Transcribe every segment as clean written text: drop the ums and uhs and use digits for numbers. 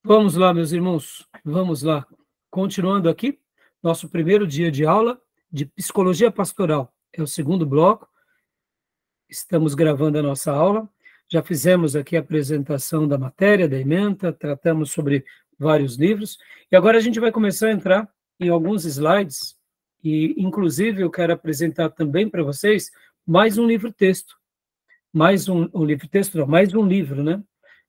Vamos lá, meus irmãos, vamos lá. Continuando aqui, nosso primeiro dia de aula de Psicologia Pastoral. É o segundo bloco, estamos gravando a nossa aula. Já fizemos aqui a apresentação da matéria, da ementa, tratamos sobre vários livros, e agora a gente vai começar a entrar em alguns slides, e inclusive eu quero apresentar também para vocês mais um livro-texto. Mais um livro-texto, não, mais um livro, né?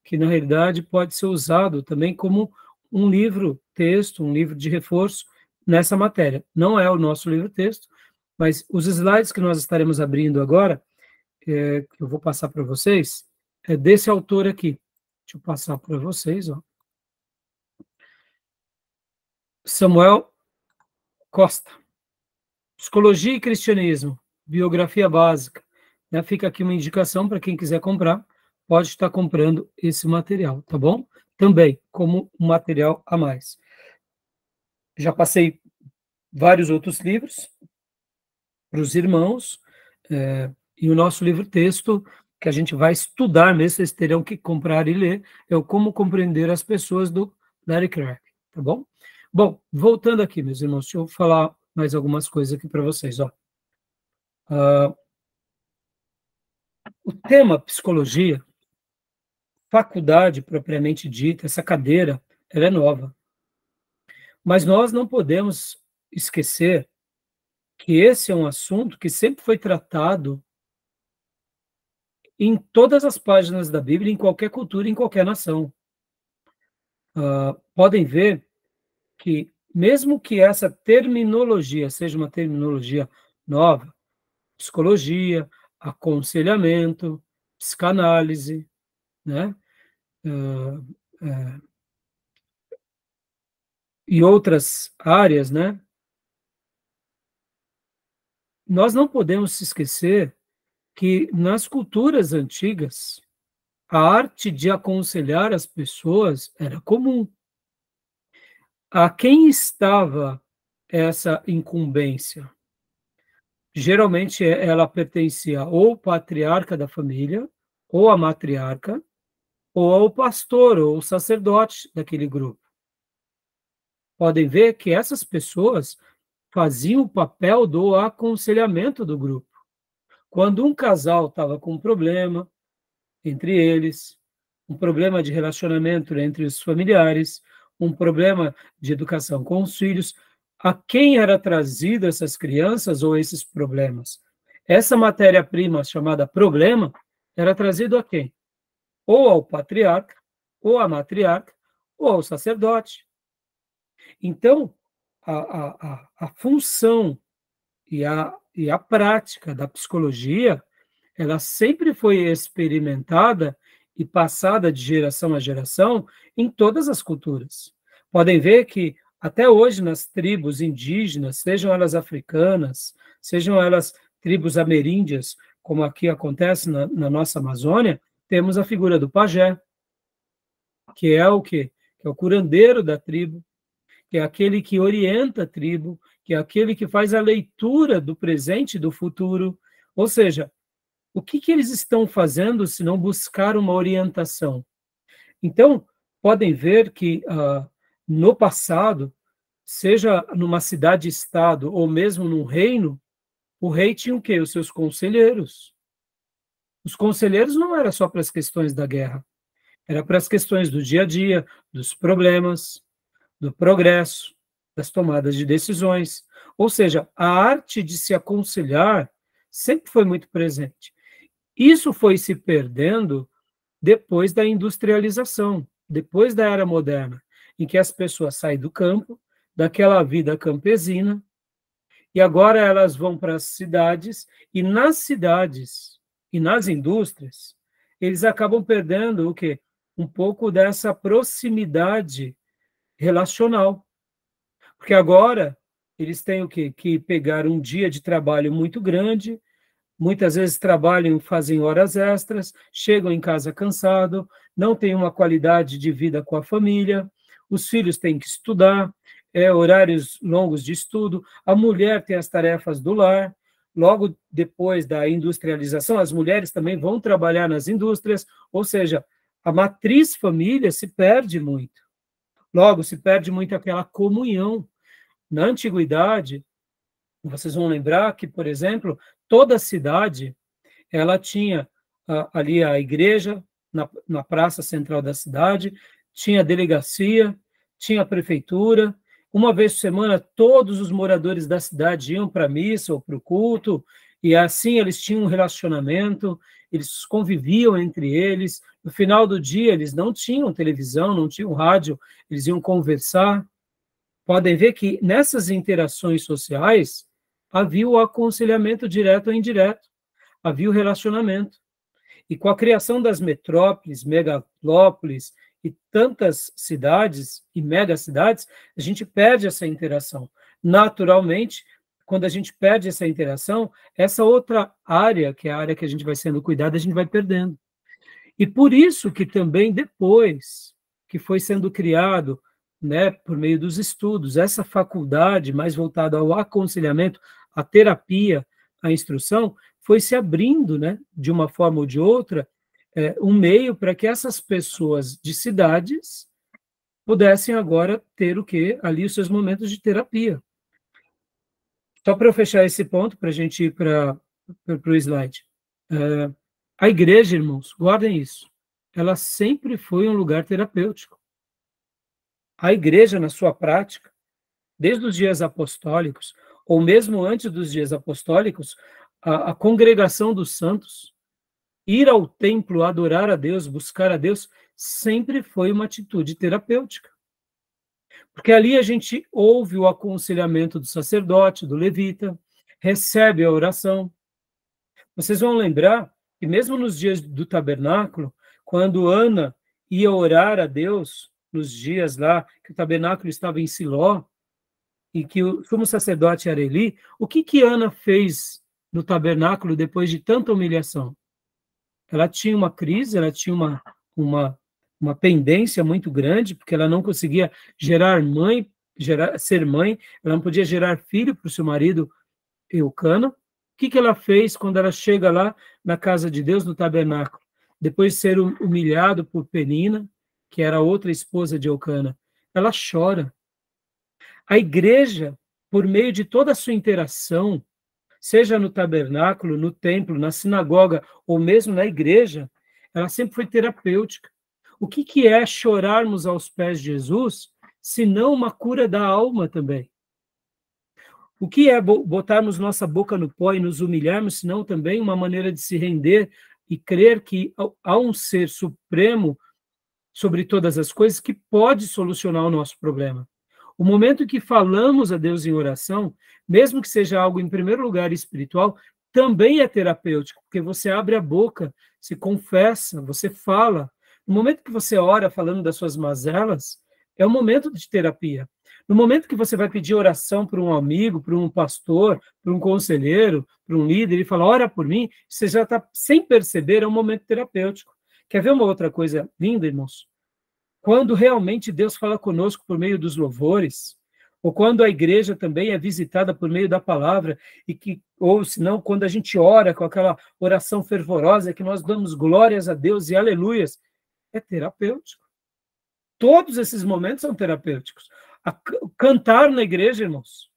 Que na realidade pode ser usado também como um livro-texto, um livro de reforço nessa matéria. Não é o nosso livro-texto, mas os slides que nós estaremos abrindo agora, que eu vou passar para vocês, é desse autor aqui. Deixa eu passar para vocês, ó. Samuel Costa. Psicologia e Cristianismo, biografia básica. Né? Fica aqui uma indicação para quem quiser comprar, pode estar comprando esse material, tá bom? Também como um material a mais. Já passei vários outros livros para os irmãos, e o nosso livro-texto, que a gente vai estudar mesmo, vocês terão que comprar e ler, é o Como Compreender as Pessoas, do Larry Craig, tá bom? Bom, voltando aqui, meus irmãos, deixa eu falar mais algumas coisas aqui para vocês, ó. O tema psicologia, faculdade propriamente dita, essa cadeira, ela é nova. Mas nós não podemos esquecer que esse é um assunto que sempre foi tratado em todas as páginas da Bíblia, em qualquer cultura, em qualquer nação. Podem ver que, mesmo que essa terminologia seja uma terminologia nova, psicologia, aconselhamento, psicanálise, né? E outras áreas, né? Nós não podemos se esquecer que nas culturas antigas, a arte de aconselhar as pessoas era comum. A quem estava essa incumbência? Geralmente ela pertencia ou ao patriarca da família, ou à matriarca, ou ao pastor, ou ao sacerdote daquele grupo. Podem ver que essas pessoas faziam o papel do aconselhamento do grupo. Quando um casal estava com um problema entre eles, um problema de relacionamento entre os familiares, um problema de educação com os filhos, a quem era trazido essas crianças ou esses problemas? Essa matéria-prima chamada problema era trazido a quem? Ou ao patriarca, ou à matriarca, ou ao sacerdote. Então, a função e a prática da psicologia, ela sempre foi experimentada e passada de geração a geração em todas as culturas. Podem ver que até hoje nas tribos indígenas, sejam elas africanas, sejam elas tribos ameríndias, como aqui acontece na nossa Amazônia, temos a figura do pajé, que é o quê? Que é o curandeiro da tribo, que é aquele que orienta a tribo, que é aquele que faz a leitura do presente e do futuro. Ou seja, o que eles estão fazendo se não buscar uma orientação? Então, podem ver que no passado, seja numa cidade-estado ou mesmo num reino, o rei tinha o quê? Os seus conselheiros. Os conselheiros não era só para as questões da guerra, era para as questões do dia a dia, dos problemas, do progresso, das tomadas de decisões. Ou seja, a arte de se aconselhar sempre foi muito presente. Isso foi se perdendo depois da industrialização, depois da era moderna, em que as pessoas saem do campo, daquela vida campesina, e agora elas vão para as cidades, e nas cidades e nas indústrias, eles acabam perdendo o quê? Um pouco dessa proximidade relacional. Porque agora eles têm o quê? Que pegar um dia de trabalho muito grande, muitas vezes trabalham, fazem horas extras, chegam em casa cansado, não têm uma qualidade de vida com a família, os filhos têm que estudar, horários longos de estudo, a mulher tem as tarefas do lar, logo depois da industrialização, as mulheres também vão trabalhar nas indústrias, ou seja, a matriz família se perde muito. Logo, se perde muito aquela comunhão. Na antiguidade, vocês vão lembrar que, por exemplo, toda cidade ela tinha ali a igreja, na praça central da cidade, tinha a delegacia, tinha a prefeitura. Uma vez por semana, todos os moradores da cidade iam para a missa ou para o culto, e assim eles tinham um relacionamento, eles conviviam entre eles. No final do dia, eles não tinham televisão, não tinham rádio, eles iam conversar. Podem ver que nessas interações sociais havia o aconselhamento direto ou indireto, havia o relacionamento. E com a criação das metrópoles, megalópolis e tantas cidades e megacidades, a gente perde essa interação. Naturalmente, quando a gente perde essa interação, essa outra área, que é a área que a gente vai sendo cuidado, a gente vai perdendo. E por isso que também depois que foi sendo criado, né, por meio dos estudos, essa faculdade mais voltada ao aconselhamento, à terapia, à instrução, foi se abrindo, né, de uma forma ou de outra, um meio para que essas pessoas de cidades pudessem agora ter o quê? Ali os seus momentos de terapia. Só para eu fechar esse ponto, para a gente ir para o slide. A igreja, irmãos, guardem isso, ela sempre foi um lugar terapêutico. A igreja, na sua prática, desde os dias apostólicos, ou mesmo antes dos dias apostólicos, a congregação dos santos, ir ao templo, adorar a Deus, buscar a Deus, sempre foi uma atitude terapêutica. Porque ali a gente ouve o aconselhamento do sacerdote, do levita, recebe a oração. Vocês vão lembrar que mesmo nos dias do tabernáculo, quando Ana ia orar a Deus, nos dias lá que o tabernáculo estava em Siló, e que o sumo sacerdote era Eli, o que Ana fez no tabernáculo depois de tanta humilhação? Ela tinha uma crise, ela tinha uma pendência muito grande, porque ela não conseguia ser mãe, ela não podia gerar filho para o seu marido Eucana. O que ela fez quando ela chega lá na casa de Deus, no tabernáculo? Depois de ser humilhado por Penina, que era outra esposa de Eucana, ela chora. A igreja, por meio de toda a sua interação, seja no tabernáculo, no templo, na sinagoga ou mesmo na igreja, ela sempre foi terapêutica. O que é chorarmos aos pés de Jesus, se não uma cura da alma também? O que é botarmos nossa boca no pó e nos humilharmos, senão também uma maneira de se render e crer que há um ser supremo sobre todas as coisas que pode solucionar o nosso problema? O momento que falamos a Deus em oração, mesmo que seja algo em primeiro lugar espiritual, também é terapêutico, porque você abre a boca, se confessa, você fala. No momento que você ora falando das suas mazelas, é um momento de terapia. No momento que você vai pedir oração para um amigo, para um pastor, para um conselheiro, para um líder, ele fala, ora por mim, você já está, sem perceber, é um momento terapêutico. Quer ver uma outra coisa linda, irmãos? Quando realmente Deus fala conosco por meio dos louvores, ou quando a igreja também é visitada por meio da palavra, ou senão, quando a gente ora com aquela oração fervorosa, que nós damos glórias a Deus e aleluias, é terapêutico. Todos esses momentos são terapêuticos. Cantar na igreja, irmãos,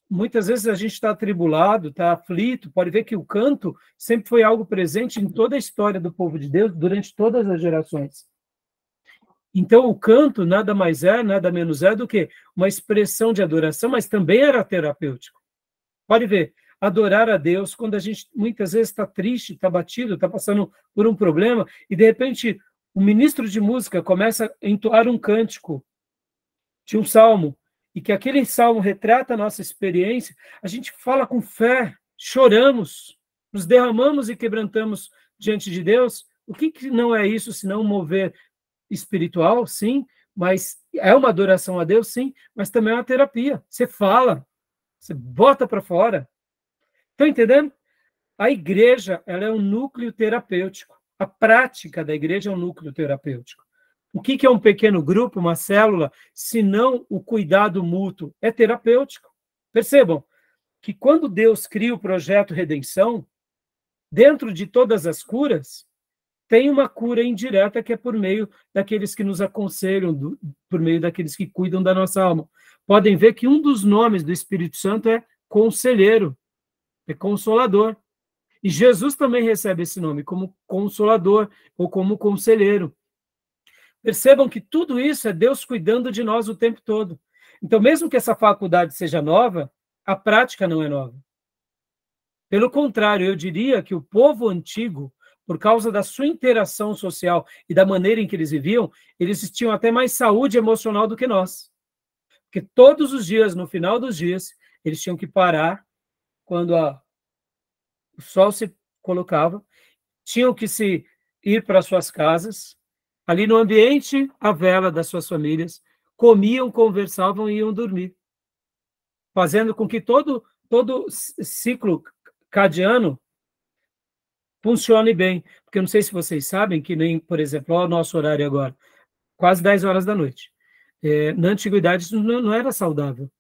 muitas vezes a gente está atribulado, está aflito, pode ver que o canto sempre foi algo presente em toda a história do povo de Deus, durante todas as gerações. Então, o canto nada mais é, nada menos é do que uma expressão de adoração, mas também era terapêutico. Pode ver, adorar a Deus, quando a gente muitas vezes está triste, está batido, está passando por um problema, e de repente o ministro de música começa a entoar um cântico de um salmo, e que aquele salmo retrata a nossa experiência, a gente fala com fé, choramos, nos derramamos e quebrantamos diante de Deus. O que não é isso senão um mover espiritual, sim, mas é uma adoração a Deus, sim, mas também é uma terapia. Você fala, você bota para fora. Estão entendendo? A igreja, ela é um núcleo terapêutico. A prática da igreja é um núcleo terapêutico. O que é um pequeno grupo, uma célula, se não o cuidado mútuo? É terapêutico. Percebam que quando Deus cria o projeto Redenção, dentro de todas as curas, tem uma cura indireta que é por meio daqueles que nos aconselham, por meio daqueles que cuidam da nossa alma. Podem ver que um dos nomes do Espírito Santo é conselheiro, é consolador. E Jesus também recebe esse nome como consolador ou como conselheiro. Percebam que tudo isso é Deus cuidando de nós o tempo todo. Então, mesmo que essa faculdade seja nova, a prática não é nova. Pelo contrário, eu diria que o povo antigo, por causa da sua interação social e da maneira em que eles viviam, eles tinham até mais saúde emocional do que nós. Porque todos os dias, no final dos dias, eles tinham que parar quando o sol se colocava, tinham que se ir para suas casas, ali no ambiente à vela das suas famílias, comiam, conversavam e iam dormir, fazendo com que todo ciclo cadiano funcione bem. Porque eu não sei se vocês sabem que nem, por exemplo, o nosso horário agora, quase 10 horas da noite. Na antiguidade isso não era saudável.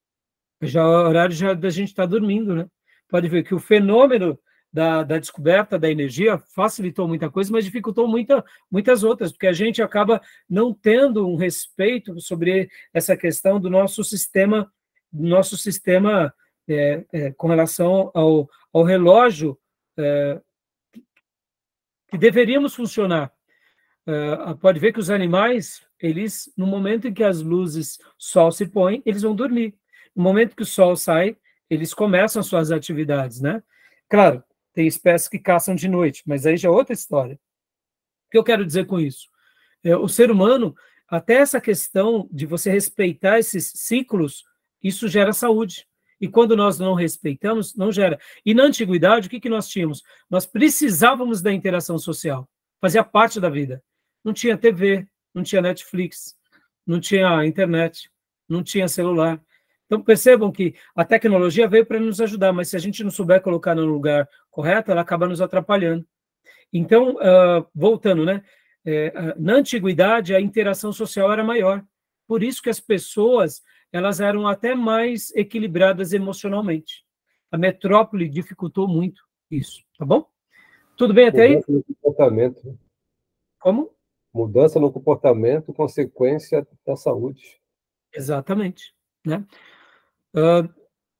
Já o horário já da gente estar dormindo, né? Pode ver que o fenômeno da descoberta da energia facilitou muita coisa, mas dificultou muitas outras, porque a gente acaba não tendo um respeito sobre essa questão do nosso sistema com relação ao relógio que deveríamos funcionar. Pode ver que os animais, eles, no momento em que as luzes, sol se põe, eles vão dormir. No momento que o sol sai, eles começam as suas atividades, né? Claro, tem espécies que caçam de noite, mas aí já é outra história. O que eu quero dizer com isso? O ser humano, até essa questão de você respeitar esses ciclos, isso gera saúde. E quando nós não respeitamos, não gera. E na antiguidade, o que nós tínhamos? Nós precisávamos da interação social. Fazia parte da vida. Não tinha TV, não tinha Netflix, não tinha internet, não tinha celular. Então, percebam que a tecnologia veio para nos ajudar, mas se a gente não souber colocar no lugar correto, ela acaba nos atrapalhando. Então, voltando, né? Na antiguidade, a interação social era maior. Por isso que as pessoas elas eram até mais equilibradas emocionalmente. A metrópole dificultou muito isso, tá bom? Tudo bem até aí? Mudança no comportamento. Como? Mudança no comportamento, consequência da saúde. Exatamente, né?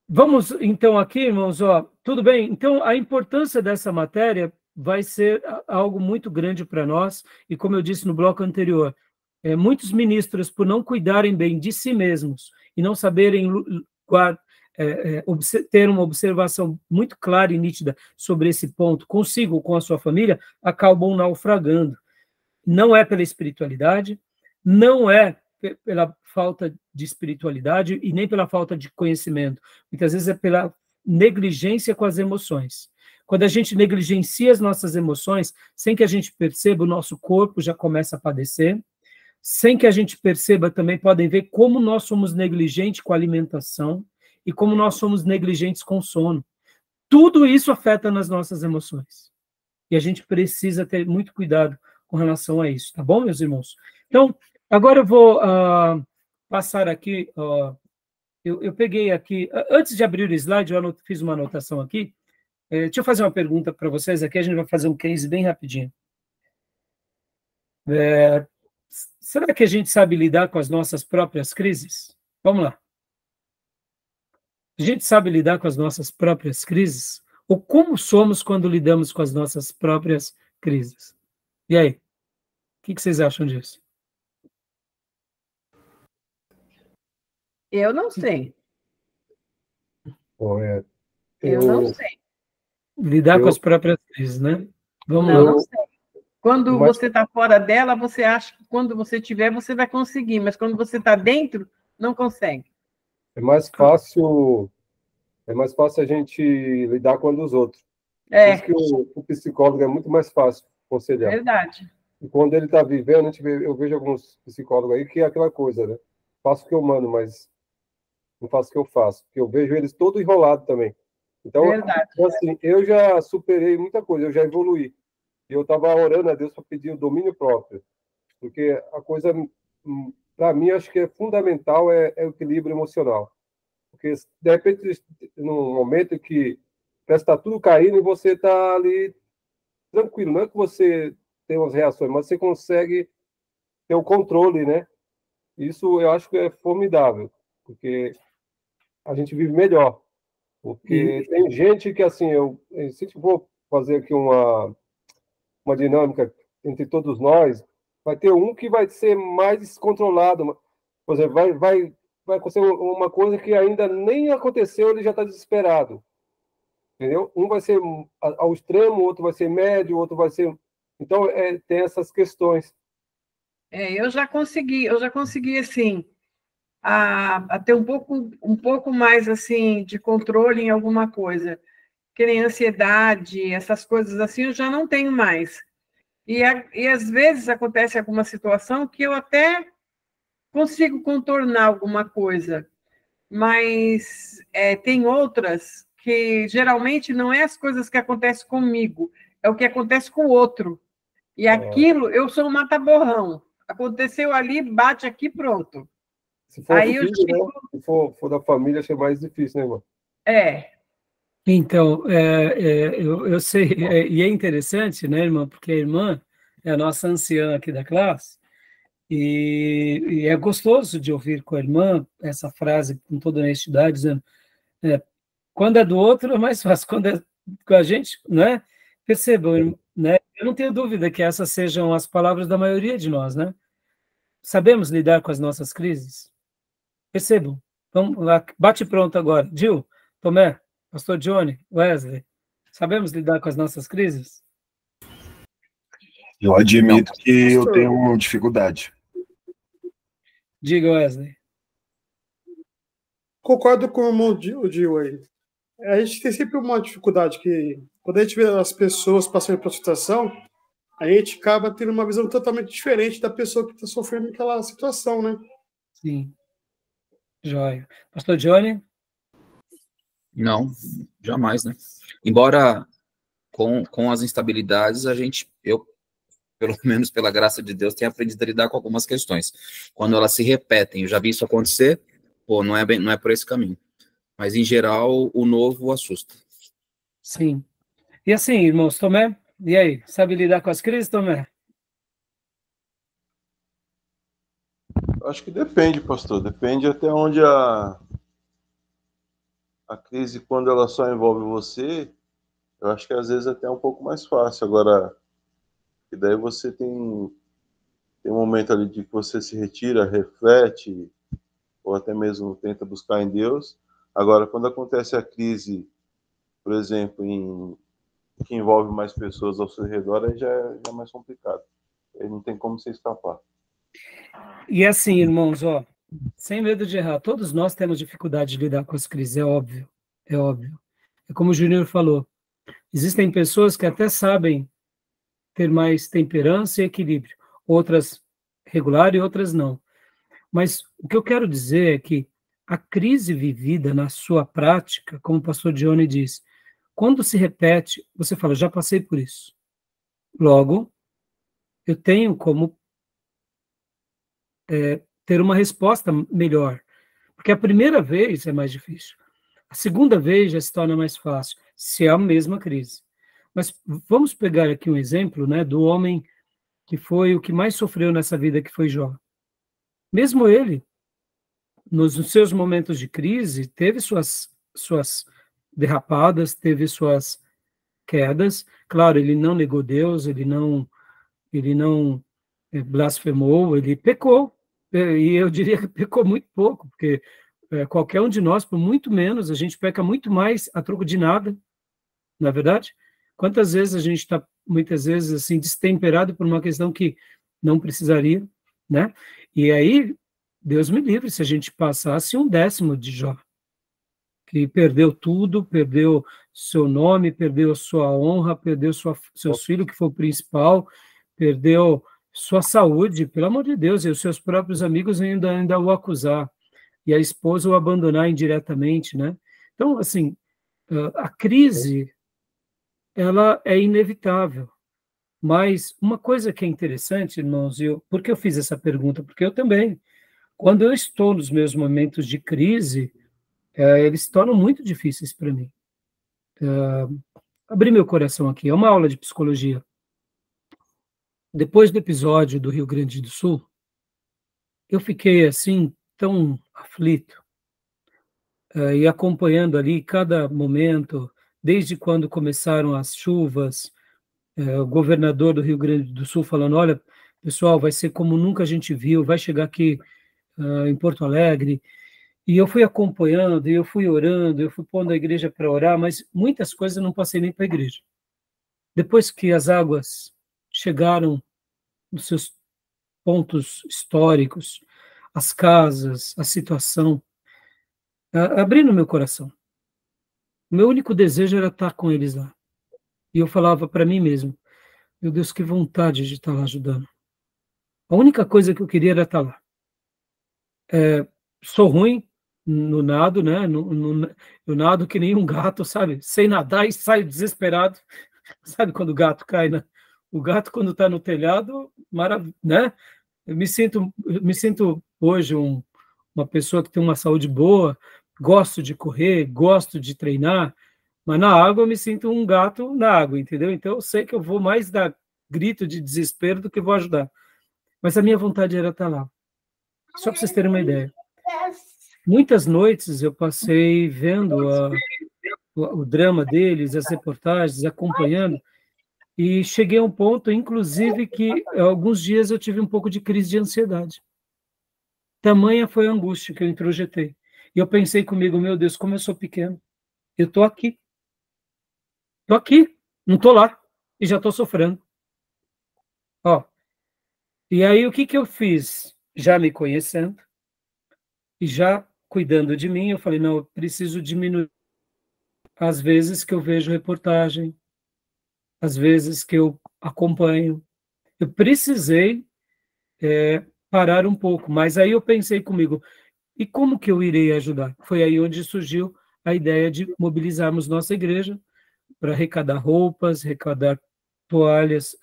Vamos, então, aqui, irmãos, tudo bem? Então, a importância dessa matéria vai ser algo muito grande para nós, e como eu disse no bloco anterior, muitos ministros, por não cuidarem bem de si mesmos e não saberem ter uma observação muito clara e nítida sobre esse ponto, consigo com a sua família, acabam naufragando. Não é pela espiritualidade, não é pela falta de espiritualidade e nem pela falta de conhecimento. Muitas vezes é pela negligência com as emoções. Quando a gente negligencia as nossas emoções, sem que a gente perceba, o nosso corpo já começa a padecer. Sem que a gente perceba, também podem ver como nós somos negligentes com a alimentação e como nós somos negligentes com o sono. Tudo isso afeta nas nossas emoções. E a gente precisa ter muito cuidado com relação a isso, tá bom, meus irmãos? Então, agora eu vou passar aqui, eu peguei aqui, antes de abrir o slide, eu fiz uma anotação aqui. Deixa eu fazer uma pergunta para vocês aqui, a gente vai fazer um case bem rapidinho. Será que a gente sabe lidar com as nossas próprias crises? Vamos lá. A gente sabe lidar com as nossas próprias crises? Ou como somos quando lidamos com as nossas próprias crises? E aí? O que vocês acham disso? Eu não sei. Bom, Eu não sei. Lidar com as próprias crises, né? Vamos lá. Não sei. Quando você está fora dela, você acha que quando você tiver, você vai conseguir, mas quando você está dentro, não consegue. É mais fácil a gente lidar com a dos outros. Por isso que o psicólogo é muito mais fácil aconselhar. Verdade. E quando ele está vivendo, eu vejo alguns psicólogos aí que é aquela coisa, né? Faço o que eu mando, mas não faço o que eu faço. Porque eu vejo eles todo enrolado também. Então, assim, eu já superei muita coisa, eu já evoluí. E eu estava orando a Deus para pedir o domínio próprio. Porque a coisa, para mim, acho que é fundamental é o equilíbrio emocional. Porque, de repente, num momento que parece que está tudo caindo e você está ali tranquilo. Não é que você ter umas reações, mas você consegue ter o controle, né? Isso eu acho que é formidável, porque a gente vive melhor. Porque tem gente que, assim, se eu for fazer aqui uma dinâmica entre todos nós, vai ter um que vai ser mais descontrolado. Por exemplo, vai acontecer uma coisa que ainda nem aconteceu, ele já está desesperado. Entendeu? Um vai ser ao extremo, outro vai ser médio, outro vai ser. Então, tem essas questões. Eu já consegui, assim, a ter um pouco mais, assim, de controle em alguma coisa. Que nem ansiedade, essas coisas assim, eu já não tenho mais. E às vezes acontece alguma situação que eu até consigo contornar alguma coisa, mas tem outras que geralmente não é as coisas que acontecem comigo, é o que acontece com o outro. E aquilo, eu sou um mata-borrão. Aconteceu ali, bate aqui, pronto. Se for aí filho, né? Se for da família, acho que é mais difícil, né, irmão? Então, eu sei, e é interessante, né, irmã, porque a irmã é a nossa anciã aqui da classe, e é gostoso de ouvir com a irmã essa frase com toda honestidade, dizendo, quando é do outro é mais fácil, quando é com a gente, né? Percebam, né? Eu não tenho dúvida que essas sejam as palavras da maioria de nós, né? Sabemos lidar com as nossas crises? Percebam. Vamos lá, bate pronto agora. Gil, Tomé, Pastor Johnny, Wesley, sabemos lidar com as nossas crises? Eu admito que eu tenho dificuldade. Diga, Wesley. Concordo com o irmão Gil aí. A gente tem sempre uma dificuldade que, quando a gente vê as pessoas passando por situação, a gente acaba tendo uma visão totalmente diferente da pessoa que está sofrendo aquela situação, né? Sim. Joia. Pastor Johnny? Não, jamais, né? Embora com as instabilidades, eu, pelo menos pela graça de Deus, tenho aprendido a lidar com algumas questões. Quando elas se repetem, eu já vi isso acontecer, não é por esse caminho. Mas, em geral, o novo assusta. Sim. E assim, irmãos, Tomé, e aí? Sabe lidar com as crises, Tomé? Acho que depende, pastor. Depende até onde a crise, quando ela só envolve você, eu acho que às vezes até é um pouco mais fácil. Agora, e daí você tem um momento ali de que você se retira, reflete, ou até mesmo tenta buscar em Deus. Agora, quando acontece a crise, por exemplo, que envolve mais pessoas ao seu redor, aí já é mais complicado. Aí não tem como você escapar. E assim, irmãos, sem medo de errar, todos nós temos dificuldade de lidar com as crises, é óbvio, é óbvio. É como o Júnior falou, existem pessoas que até sabem ter mais temperança e equilíbrio, outras regular e outras não. Mas o que eu quero dizer é que a crise vivida na sua prática, como o pastor Johnny diz, quando se repete, você fala, já passei por isso. Logo, eu tenho como ter uma resposta melhor. Porque a primeira vez é mais difícil. A segunda vez já se torna mais fácil, se é a mesma crise. Mas vamos pegar aqui um exemplo, né, do homem que foi o que mais sofreu nessa vida, que foi Jó. Mesmo ele, nos seus momentos de crise, teve suas derrapadas, teve suas quedas. Claro, ele não negou Deus, ele não blasfemou, ele pecou. E eu diria que pecou muito pouco, porque qualquer um de nós, por muito menos, a gente peca muito mais a troco de nada, não é verdade? Quantas vezes a gente está, muitas vezes, assim, destemperado por uma questão que não precisaria, né? E aí, Deus me livre se a gente passasse 1/10 de Jó, que perdeu tudo, perdeu seu nome, perdeu sua honra, perdeu seus filhos, que foi o principal, perdeu sua saúde, pelo amor de Deus, e os seus próprios amigos ainda o acusar, e a esposa o abandonar indiretamente, né? Então, assim, a crise, ela é inevitável, mas uma coisa que é interessante, irmãos, por que eu fiz essa pergunta? Porque eu também, quando eu estou nos meus momentos de crise, eles se tornam muito difíceis para mim. Abrir meu coração aqui, é uma aula de psicologia. depois do episódio do Rio Grande do Sul, eu fiquei assim tão aflito, e acompanhando ali cada momento, desde quando começaram as chuvas, o governador do Rio Grande do Sul falando, olha, pessoal, vai ser como nunca a gente viu, vai chegar aqui em Porto Alegre, e eu fui acompanhando, e eu fui orando, eu fui pondo a igreja para orar, mas muitas coisas eu não passei nem para a igreja. Depois que as águas chegaram nos seus pontos históricos, as casas, a situação, abrindo meu coração. O meu único desejo era estar com eles lá. E eu falava para mim mesmo, meu Deus, que vontade de estar lá ajudando. A única coisa que eu queria era estar lá. Sou ruim no nado, né? Eu nado que nem um gato, sabe? Sei nadar e saio desesperado. Sabe quando o gato cai, né? O gato, quando está no telhado, né? Eu me sinto hoje uma pessoa que tem uma saúde boa, gosto de correr, gosto de treinar, mas na água eu me sinto um gato na água, entendeu? Então eu sei que eu vou mais dar grito de desespero do que vou ajudar. Mas a minha vontade era estar lá. Só para vocês terem uma ideia. Muitas noites eu passei vendo o drama deles, as reportagens, acompanhando, e cheguei a um ponto, inclusive, que alguns dias eu tive um pouco de crise de ansiedade. Tamanha foi a angústia que eu introjetei. E eu pensei comigo, meu Deus, como eu sou pequeno. Eu estou aqui. Estou aqui, não estou lá. E já estou sofrendo. Ó. E aí, o que eu fiz? Já me conhecendo, e já cuidando de mim, eu falei, não, eu preciso diminuir as vezes que eu vejo reportagem, as vezes que eu acompanho. Eu precisei parar um pouco, mas aí eu pensei comigo, e como que eu irei ajudar? Foi aí onde surgiu a ideia de mobilizarmos nossa igreja para arrecadar roupas, arrecadar toalhas,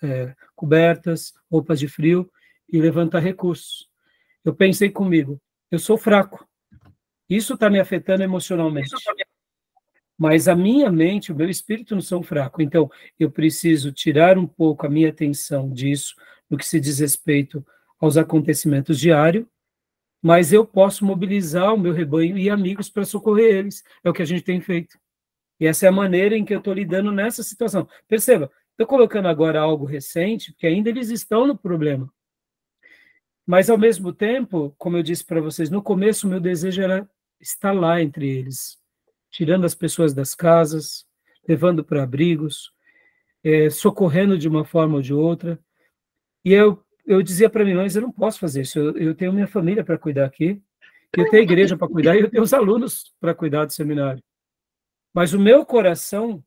cobertas, roupas de frio e levantar recursos. Eu pensei comigo, eu sou fraco, isso está me afetando emocionalmente, mas a minha mente, o meu espírito não são fracos, então eu preciso tirar um pouco a minha atenção disso, no que se diz respeito aos acontecimentos diários, mas eu posso mobilizar o meu rebanho e amigos para socorrer eles. É o que a gente tem feito. E essa é a maneira em que eu estou lidando nessa situação. Perceba, estou colocando agora algo recente, porque ainda eles estão no problema. Mas, ao mesmo tempo, como eu disse para vocês, no começo o meu desejo era estar lá entre eles, tirando as pessoas das casas, levando para abrigos, socorrendo de uma forma ou de outra. E eu dizia para mim, mas eu não posso fazer isso, eu tenho minha família para cuidar aqui, eu tenho a igreja para cuidar e eu tenho os alunos para cuidar do seminário. Mas o meu coração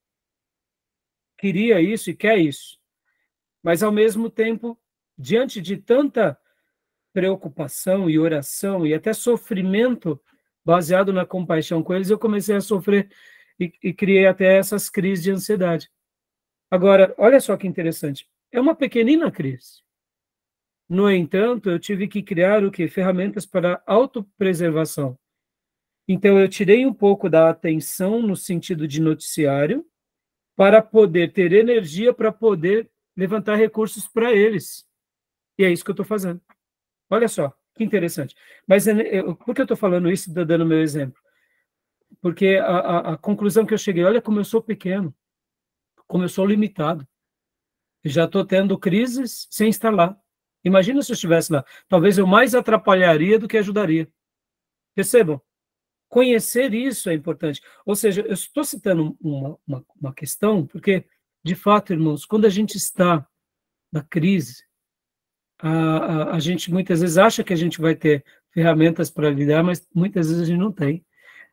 queria isso e quer isso. Mas, ao mesmo tempo, diante de tanta preocupação e oração e até sofrimento baseado na compaixão com eles, eu comecei a sofrer e criei até essas crises de ansiedade. Agora, olha só que interessante, é uma pequenina crise. No entanto, eu tive que criar o quê? Ferramentas para autopreservação. Então, eu tirei um pouco da atenção no sentido de noticiário para poder ter energia para poder levantar recursos para eles. E é isso que eu estou fazendo. Olha só, que interessante. Mas por que eu estou falando isso, dando meu exemplo? Porque a conclusão que eu cheguei, olha como eu sou pequeno, como eu sou limitado. Eu já estou tendo crises sem estar lá. Imagina se eu estivesse lá. Talvez eu mais atrapalharia do que ajudaria. Percebam? Conhecer isso é importante. Ou seja, eu estou citando uma questão, porque, de fato, irmãos, quando a gente está na crise, a gente muitas vezes acha que a gente vai ter ferramentas para lidar, mas muitas vezes a gente não tem.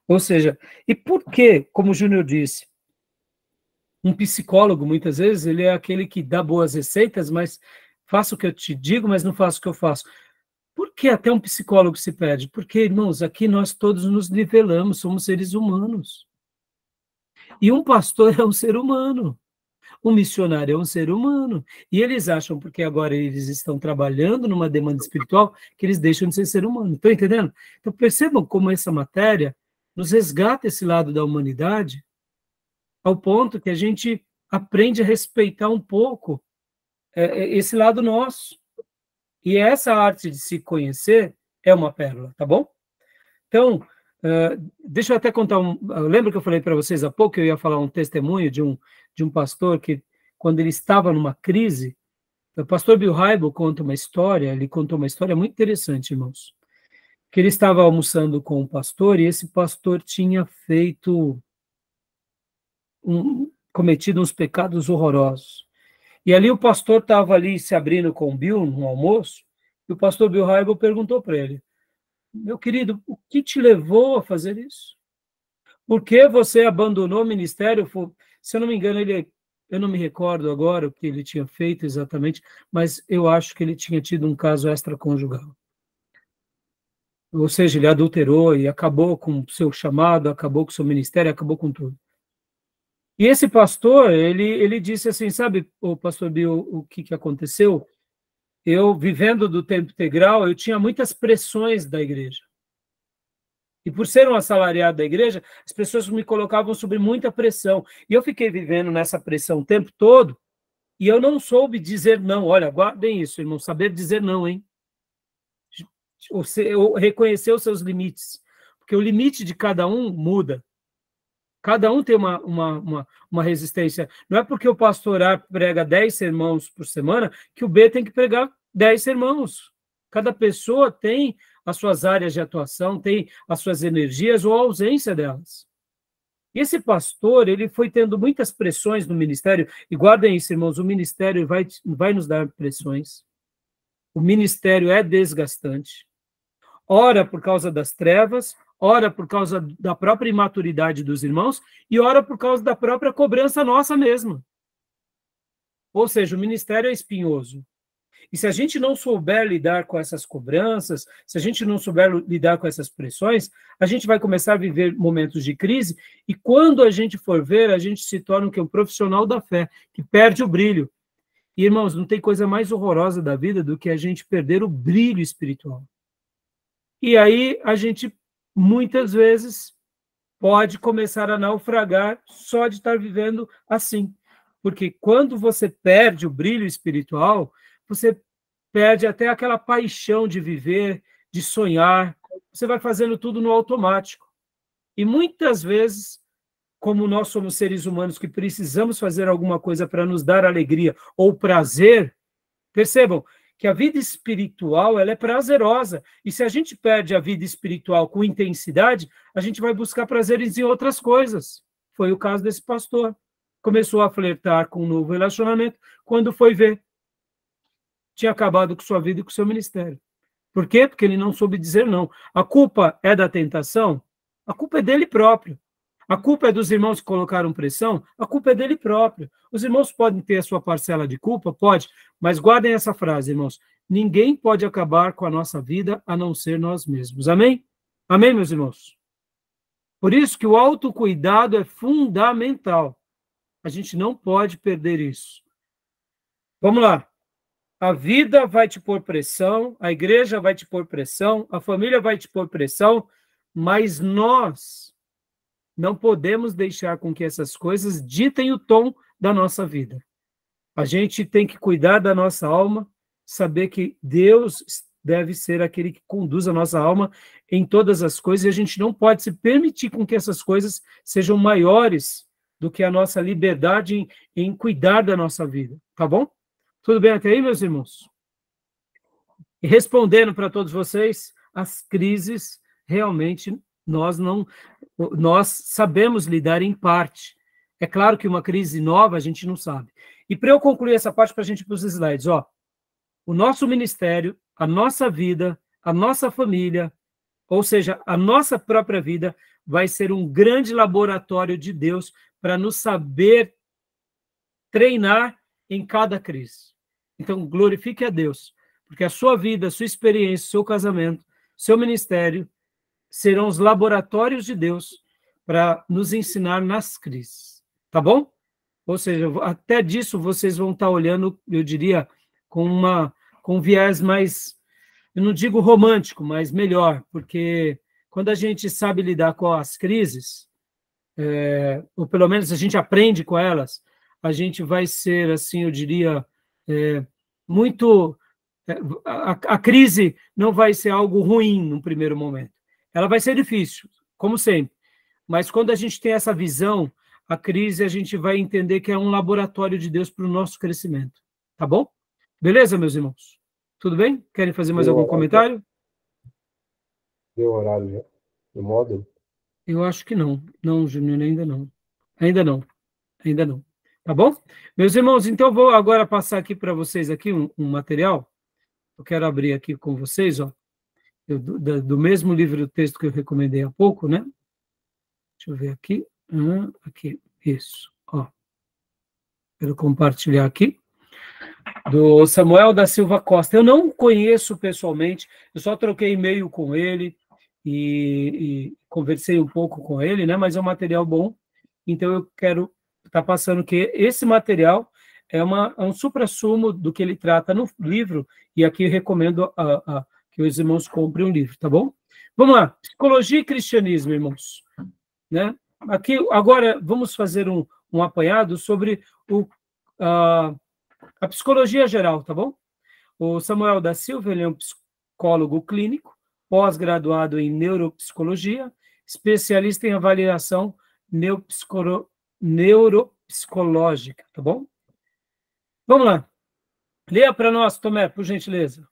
Ou seja, e por que, como o Júnior disse, um psicólogo, muitas vezes, ele é aquele que dá boas receitas, mas faço o que eu te digo, mas não faço o que eu faço. Por que até um psicólogo se pede? Porque, irmãos, aqui nós todos nos nivelamos, somos seres humanos. E um pastor é um ser humano. Um missionário é um ser humano. E eles acham, porque agora eles estão trabalhando numa demanda espiritual, que eles deixam de ser humano. Estão entendendo? Então percebam como essa matéria nos resgata esse lado da humanidade, ao ponto que a gente aprende a respeitar um pouco esse lado nosso. E essa arte de se conhecer é uma pérola, tá bom? Então, deixa eu até contar lembra que eu falei para vocês há pouco que eu ia falar um testemunho de um pastor que, quando ele estava numa crise, o pastor Bill Hybels contou uma história muito interessante, irmãos, que ele estava almoçando com um pastor, e esse pastor tinha cometido uns pecados horrorosos. E ali o pastor estava ali se abrindo com o Bill no almoço, e o pastor Bill Hybels perguntou para ele: meu querido, o que te levou a fazer isso? Por que você abandonou o ministério? Se eu não me engano, eu não me recordo agora o que ele tinha feito exatamente, mas eu acho que ele tinha tido um caso extraconjugal. Ou seja, ele adulterou e acabou com o seu chamado, acabou com o seu ministério, acabou com tudo. E esse pastor, ele disse assim, sabe, o pastor Bill, o que aconteceu? Eu, vivendo do tempo integral, eu tinha muitas pressões da igreja. E por ser um assalariado da igreja, as pessoas me colocavam sob muita pressão. E eu fiquei vivendo nessa pressão o tempo todo, e eu não soube dizer não. Olha, guardem isso, irmão, saber dizer não, hein? Ou reconhecer os seus limites. Porque o limite de cada um muda. Cada um tem uma resistência. Não é porque o pastor A prega 10 sermãos por semana que o B tem que pregar 10 sermãos. Cada pessoa tem as suas áreas de atuação, tem as suas energias ou a ausência delas. E esse pastor, ele foi tendo muitas pressões no ministério, e guardem isso, irmãos, o ministério vai nos dar pressões. O ministério é desgastante. Ora por causa das trevas, ora por causa da própria imaturidade dos irmãos, e ora por causa da própria cobrança nossa mesma. Ou seja, o ministério é espinhoso. E se a gente não souber lidar com essas cobranças, se a gente não souber lidar com essas pressões, a gente vai começar a viver momentos de crise, e quando a gente for ver, a gente se torna um profissional da fé, que perde o brilho. E, irmãos, não tem coisa mais horrorosa da vida do que a gente perder o brilho espiritual. E aí a gente, muitas vezes, pode começar a naufragar só de estar vivendo assim. Porque quando você perde o brilho espiritual, você perde até aquela paixão de viver, de sonhar. Você vai fazendo tudo no automático. E muitas vezes, como nós somos seres humanos que precisamos fazer alguma coisa para nos dar alegria ou prazer, percebam que a vida espiritual ela é prazerosa. E se a gente perde a vida espiritual com intensidade, a gente vai buscar prazeres em outras coisas. Foi o caso desse pastor. Começou a flertar com um novo relacionamento, quando foi ver, tinha acabado com sua vida e com seu ministério. Por quê? Porque ele não soube dizer não. A culpa é da tentação? A culpa é dele próprio. A culpa é dos irmãos que colocaram pressão? A culpa é dele próprio. Os irmãos podem ter a sua parcela de culpa? Pode. Mas guardem essa frase, irmãos. Ninguém pode acabar com a nossa vida a não ser nós mesmos. Amém? Amém, meus irmãos? Por isso que o autocuidado é fundamental. A gente não pode perder isso. Vamos lá. A vida vai te pôr pressão, a igreja vai te pôr pressão, a família vai te pôr pressão, mas nós não podemos deixar com que essas coisas ditem o tom da nossa vida. A gente tem que cuidar da nossa alma, saber que Deus deve ser aquele que conduz a nossa alma em todas as coisas, e a gente não pode se permitir com que essas coisas sejam maiores do que a nossa liberdade em cuidar da nossa vida, tá bom? Tudo bem até aí, meus irmãos? E respondendo para todos vocês, as crises realmente nós sabemos lidar em parte. É claro que uma crise nova a gente não sabe. E para eu concluir essa parte, para a gente ir para os slides, o nosso ministério, a nossa vida, a nossa família, ou seja, a nossa própria vida, vai ser um grande laboratório de Deus para nos saber treinar em cada crise. Então, glorifique a Deus, porque a sua vida, a sua experiência, o seu casamento, seu ministério, serão os laboratórios de Deus para nos ensinar nas crises. Tá bom? Ou seja, até disso vocês vão estar olhando, eu diria, com um viés mais, eu não digo romântico, mas melhor, porque quando a gente sabe lidar com as crises, ou pelo menos a gente aprende com elas, a gente vai ser, assim, eu diria, muito... A crise não vai ser algo ruim no primeiro momento. Ela vai ser difícil, como sempre. Mas quando a gente tem essa visão, a crise a gente vai entender que é um laboratório de Deus para o nosso crescimento. Tá bom? Beleza, meus irmãos? Tudo bem? Querem fazer mais algum comentário? Deu horário já? No módulo? Eu acho que não. Não, Júnior, ainda não. Ainda não. Ainda não. Tá bom? Meus irmãos, então eu vou agora passar aqui para vocês aqui um material. Eu quero abrir aqui com vocês, ó, do mesmo livro do texto que eu recomendei há pouco, né? Deixa eu ver aqui. Aqui, isso. Ó. Quero compartilhar aqui. Do Samuel da Silva Costa. Eu não conheço pessoalmente, eu só troquei e-mail com ele e conversei um pouco com ele, né? Mas é um material bom, então eu quero estar passando que esse material é um suprassumo do que ele trata no livro, e aqui eu recomendo que os irmãos comprem um livro, tá bom? Vamos lá, Psicologia e Cristianismo, irmãos. Né? Aqui, agora, vamos fazer um apanhado sobre a psicologia geral, tá bom? O Samuel da Silva, ele é um psicólogo clínico, pós-graduado em neuropsicologia, especialista em avaliação neuropsicológica, tá bom? Vamos lá. Leia para nós, Tomé, por gentileza.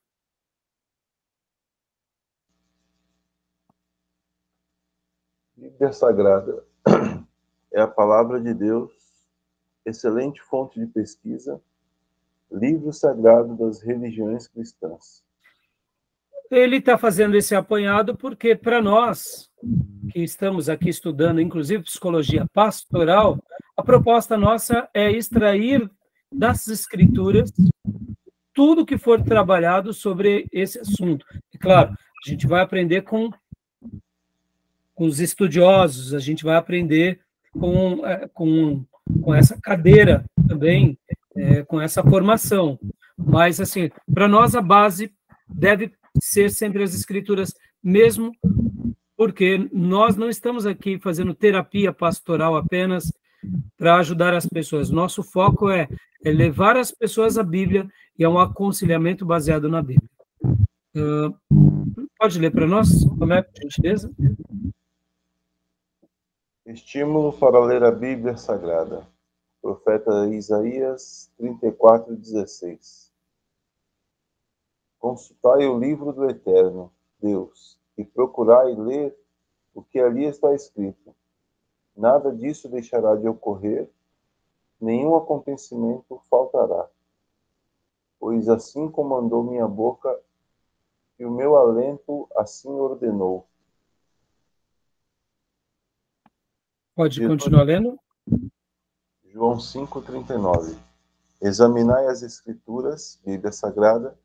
Bíblia Sagrada é a palavra de Deus, excelente fonte de pesquisa, livro sagrado das religiões cristãs. Ele está fazendo esse apanhado porque, para nós, que estamos aqui estudando, inclusive psicologia pastoral, a proposta nossa é extrair das escrituras tudo que for trabalhado sobre esse assunto. E, claro, a gente vai aprender com os estudiosos, a gente vai aprender com essa cadeira também, com essa formação. Mas, assim, para nós a base deve ser sempre as escrituras, mesmo porque nós não estamos aqui fazendo terapia pastoral apenas para ajudar as pessoas. Nosso foco é levar as pessoas à Bíblia e a um aconselhamento baseado na Bíblia. Pode ler para nós, Tomé, por gentileza? Estímulo para ler a Bíblia Sagrada. Profeta Isaías 34:16. Consultai o livro do Eterno, Deus, e procurai ler o que ali está escrito. Nada disso deixará de ocorrer, nenhum acontecimento faltará. Pois assim comandou minha boca, e o meu alento assim ordenou. Pode continuar lendo? João 5:39. Examinai as Escrituras, Bíblia Sagrada,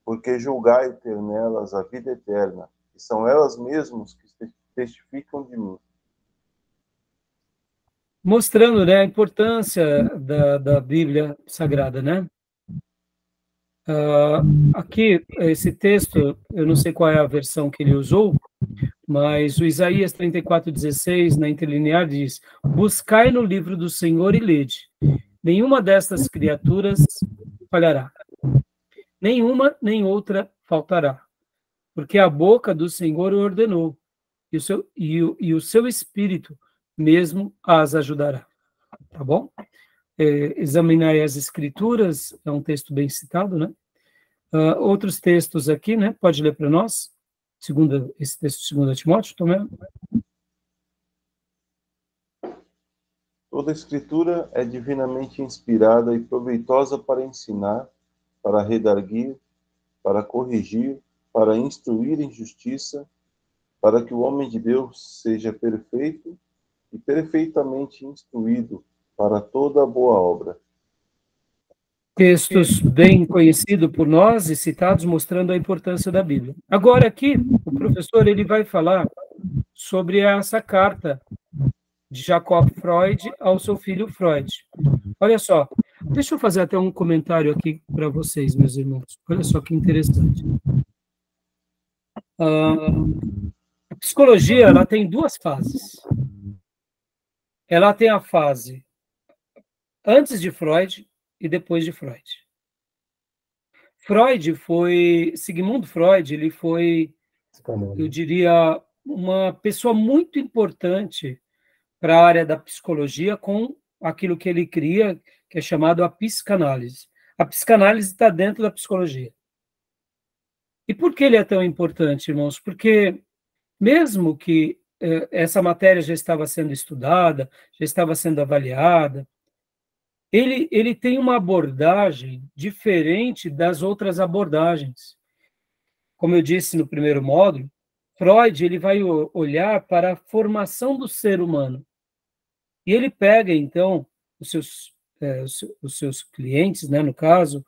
porque julgai ter nelas a vida eterna, e são elas mesmas que testificam de mim. Mostrando, né, a importância da Bíblia Sagrada, né? Aqui, esse texto, eu não sei qual é a versão que ele usou, mas o Isaías 34:16, na interlinear, diz: buscai no livro do Senhor e lede. Nenhuma destas criaturas falhará. Nenhuma nem outra faltará. Porque a boca do Senhor o ordenou, e o seu Espírito mesmo as ajudará. Tá bom? Examinai as Escrituras, é um texto bem citado, né? Outros textos aqui, né? Pode ler para nós? Esse texto de 2 Timóteo, Tomé. Toda a Escritura é divinamente inspirada e proveitosa para ensinar, para redarguir, para corrigir, para instruir em justiça, para que o homem de Deus seja perfeito e perfeitamente instruído para toda boa obra. Textos bem conhecidos por nós e citados, mostrando a importância da Bíblia. Agora aqui, o professor ele vai falar sobre essa carta de Jacob Freud ao seu filho Freud. Olha só, deixa eu fazer até um comentário aqui para vocês, meus irmãos. Olha só que interessante. A psicologia ela tem duas fases. Ela tem a fase antes de Freud e depois de Freud. Sigmund Freud, ele foi, eu diria, uma pessoa muito importante para a área da psicologia com aquilo que ele cria, que é chamado a psicanálise. A psicanálise está dentro da psicologia. E por que ele é tão importante, irmãos? Porque mesmo que essa matéria já estava sendo estudada, já estava sendo avaliada, ele tem uma abordagem diferente das outras abordagens. Como eu disse no primeiro módulo, Freud ele vai olhar para a formação do ser humano. E ele pega, então, os seus clientes, né, no caso,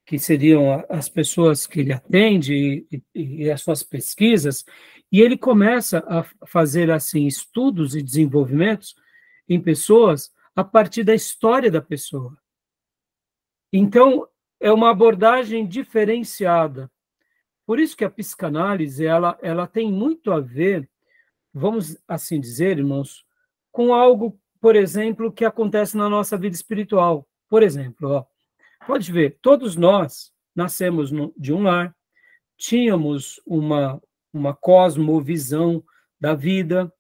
que seriam as pessoas que ele atende e as suas pesquisas, e ele começa a fazer assim estudos e desenvolvimentos em pessoas a partir da história da pessoa. Então, é uma abordagem diferenciada. Por isso que a psicanálise ela tem muito a ver, vamos assim dizer, irmãos, com algo, por exemplo, que acontece na nossa vida espiritual. Por exemplo, ó, pode ver, todos nós nascemos de um lar, tínhamos uma cosmovisão da vida,